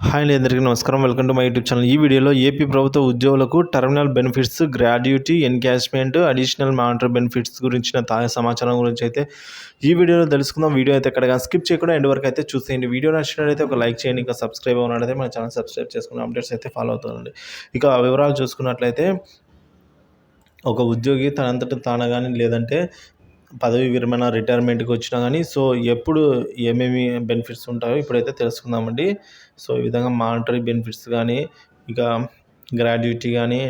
Hi అండి, అందరికీ నమస్కారం. Welcome to my YouTube channel. ఈ వీడియోలో ఏపీ ప్రభుత్వ ఉద్యోగులకు terminal benefits, gratuity, encashment, additional monetary benefits గురించిన తాజా సమాచారం గురించి అయితే ఈ వీడియోలో తెలుసుకుందాం. వీడియో అయితే ఎక్కడగా స్కిప్ చేయకుండా ఎండ్ వరకు అయితే చూసేయండి. వీడియో నచ్చినట్లయితే ఒక లైక్ చేయండి. ఇంకా సబ్స్క్రైబ్ అవ్వనట్లయితే మన ఛానల్ సబ్స్క్రైబ్ చేసుకుని అప్డేట్స్ అయితే ఫాలో అవుతుందండి. ఇక వివరాలు చూసుకున్నట్లయితే ఒక ఉద్యోగి తనంతట తాను కానీ లేదంటే పదవి విరమణ రిటైర్మెంట్కి వచ్చినా కానీ ఎప్పుడు ఏమేమి బెనిఫిట్స్ ఉంటాయో ఇప్పుడైతే తెలుసుకుందామండి. ఈ విధంగా మానిటరీ బెనిఫిట్స్ కానీ, ఇక గ్రాడ్యుటీ కానీ,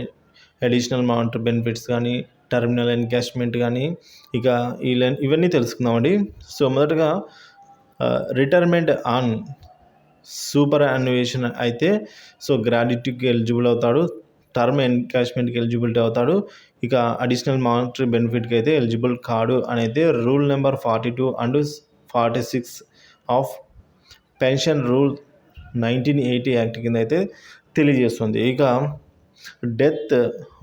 అడిషనల్ మానిటరీ బెనిఫిట్స్ కానీ, టర్మినల్ ఎన్కాష్మెంట్ కానీ, ఇక ఇవన్నీ తెలుసుకుందామండి. మొదటగా రిటైర్మెంట్ ఆన్ సూపర్ యాన్యుయేషన్ అయితే గ్రాడ్యుటీకి ఎలిజిబుల్ అవుతాడు. టర్మ్ ఎన్కాష్మెంట్కి ఎలిజిబిలిటీ అవుతాడు. ఇక అడిషనల్ మానిటరీ బెనిఫిట్కి అయితే ఎలిజిబుల్ కాడు అనేది rule number 42 and 46 of pension rule 1980 act కింద అయితే తెలియజేస్తుంది. ఇక డెత్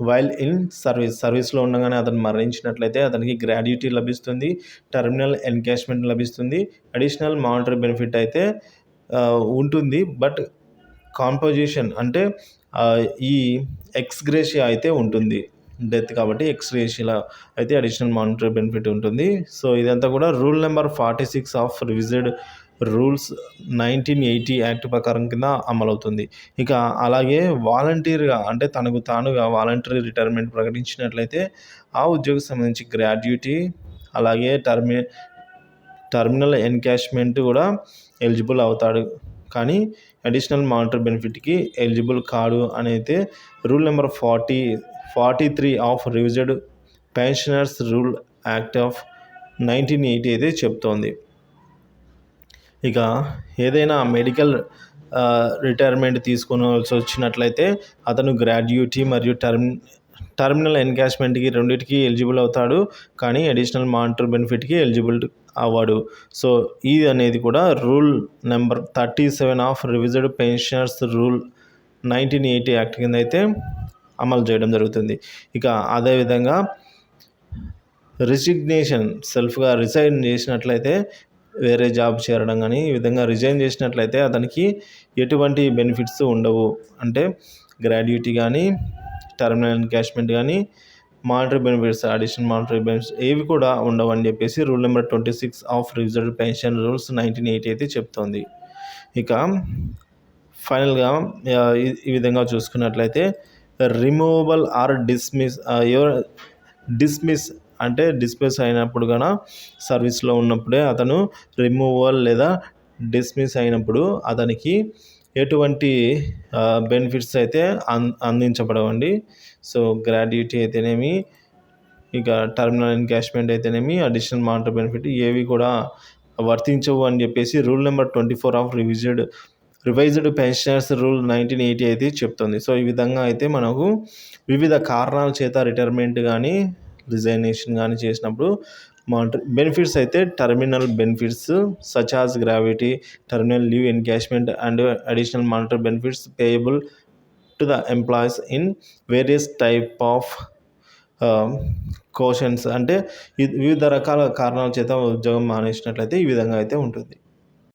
వైల్ ఇన్ సర్వీస్లో ఉండగానే అతను మరణించినట్లయితే అతనికి గ్రాడ్యుటీ లభిస్తుంది, టర్మినల్ ఎన్కాష్మెంట్ లభిస్తుంది, అడిషనల్ మానిటరీ బెనిఫిట్ అయితే ఉంటుంది. బట్ కాంపోజిషన్ అంటే ఈ ఎక్స్గ్రేషియా అయితే ఉంటుంది. డెత్ కాబట్టి ఎక్స్గ్రేషియా అయితే అడిషనల్ మానిటరీ బెనిఫిట్ ఉంటుంది. ఇదంతా కూడా rule number 46 of revised rules 1980 act ప్రకారం కింద అమలవుతుంది. ఇక అలాగే వాలంటీర్గా అంటే తనకు తానుగా వాలంటరీ రిటైర్మెంట్ ప్రకటించినట్లయితే ఆ ఉద్యోగికి సంబంధించి గ్రాడ్యుటీ అలాగే టర్మినల్ ఎన్కాష్మెంట్ కూడా ఎలిజిబుల్ అవుతాడు. కానీ అడిషనల్ మానిటరీ బెనిఫిట్కి ఎలిజిబుల్ కాడు అని అయితే rule number 43 of revised pensioners rule act of 1980 అయితే చెప్తోంది. ఇక ఏదైనా మెడికల్ రిటైర్మెంట్ తీసుకోవాల్సి వచ్చినట్లయితే అతను గ్రాడ్యుటీ మరియు టర్మినల్ ఎన్కాష్మెంట్కి రెండింటికి ఎలిజిబుల్ అవుతాడు. కానీ అడిషనల్ మానిటరీ బెనిఫిట్కి ఎలిజిబుల్ అవ్వడు. ఇది అనేది కూడా rule number 37 of revised pensioners rule 1980 act కింద అయితే అమలు చేయడం జరుగుతుంది. ఇక అదేవిధంగా సెల్ఫ్గా రిజైన్ చేసినట్లయితే వేరే జాబ్ చేరడం కానీ ఈ విధంగా రిజైన్ చేసినట్లయితే అతనికి ఎటువంటి బెనిఫిట్స్ ఉండవు. అంటే గ్రాడ్యుటీ కానీ, టర్మినల్ ఎన్కాష్మెంట్ కానీ, monetary benefits, additional monetary benefits ఏవి కూడా ఉండవు అని చెప్పేసి rule number 26 of revised pension rules 1980 అయితే చెప్తోంది. ఇక ఫైనల్గా ఈ విధంగా చూసుకున్నట్లయితే రిమూవబుల్ ఆర్ డిస్మిస్ అయినప్పుడు కన్నా సర్వీస్లో ఉన్నప్పుడే అతను రిమూవల్ లేదా డిస్మిస్ అయినప్పుడు అతనికి ఎటువంటి బెనిఫిట్స్ అయితే అందించబడవండి. గ్రాడ్యుటీ అయితేనేమి, ఇక టర్మినల్ ఎన్కాష్మెంట్ అయితేనేమి, అడిషనల్ మానిటరీ బెనిఫిట్ ఏవి కూడా వర్తించవు అని చెప్పేసి rule number 24 of revised pensioners rule 1980 అయితే చెప్తుంది. ఈ విధంగా అయితే మనకు వివిధ కారణాల చేత రిటైర్మెంట్ కానీ రిజైనేషన్ కానీ చేసినప్పుడు బెనిఫిట్స్ అయితే terminal benefits such as gratuity, terminal leave encashment and additional monetary benefits payable to the employees in various type of cautions అంటే వివిధ రకాల కారణాల చేత ఉద్యోగం మానేసినట్లయితే ఈ విధంగా అయితే ఉంటుంది.